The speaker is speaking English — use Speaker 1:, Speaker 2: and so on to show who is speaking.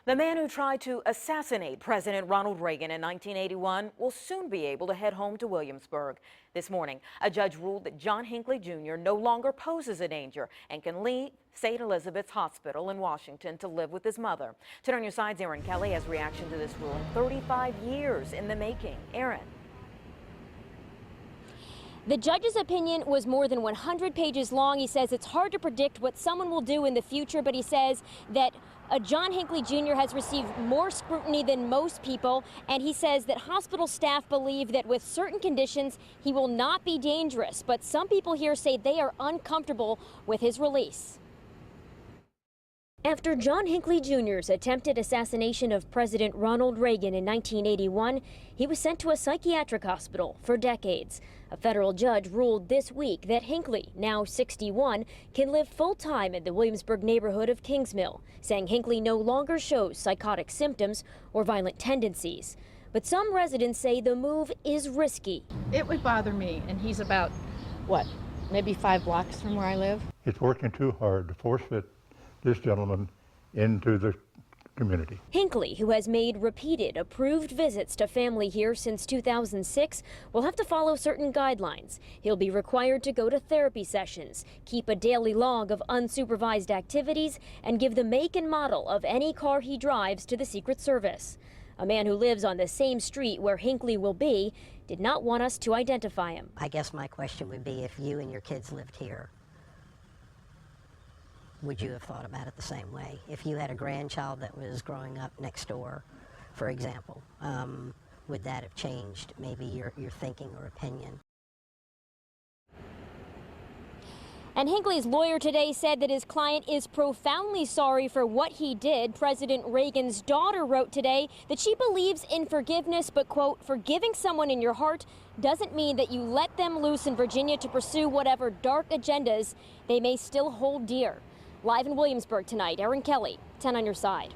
Speaker 1: The man who tried to assassinate President Ronald Reagan in 1981 will soon be able to head home to Williamsburg. This morning, a judge ruled that John Hinckley Jr. no longer poses a danger and can leave St. Elizabeth's Hospital in Washington to live with his mother. 10 on your side's Aaron Kelly has reaction to this ruling 35 years in the making. Aaron.
Speaker 2: The judge's opinion was more than 100 pages long. He says it's hard to predict what someone will do in the future, but he says that John Hinckley Jr. has received more scrutiny than most people, and he says that hospital staff believe that with certain conditions he will not be dangerous, but some people here say they are uncomfortable with his release. After John Hinckley Jr.'s attempted assassination of President Ronald Reagan in 1981, he was sent to a psychiatric hospital for decades. A federal judge ruled this week that Hinckley, now 61, can live full-time in the Williamsburg neighborhood of Kingsmill, saying Hinckley no longer shows psychotic symptoms or violent tendencies. But some residents say the move is risky.
Speaker 3: It would bother me, and he's about, what, maybe 5 blocks from where I live?
Speaker 4: It's working too hard to force fit this gentleman into the community.
Speaker 2: Hinckley, who has made repeated approved visits to family here since 2006, will have to follow certain guidelines. He'll be required to go to therapy sessions, keep a daily log of unsupervised activities, and give the make and model of any car he drives to the Secret Service. A man who lives on the same street where Hinckley will be did not want us to identify him.
Speaker 5: I guess my question would be, if you and your kids lived here, would you have thought about it the same way? If you had a grandchild that was growing up next door, for example, would that have changed maybe your thinking or opinion?
Speaker 2: And Hinckley's lawyer today said that his client is profoundly sorry for what he did. President Reagan's daughter wrote today that she believes in forgiveness, but, quote, forgiving someone in your heart doesn't mean that you let them loose in Virginia to pursue whatever dark agendas they may still hold dear. Live in Williamsburg tonight, Aaron Kelly, 10 on your side.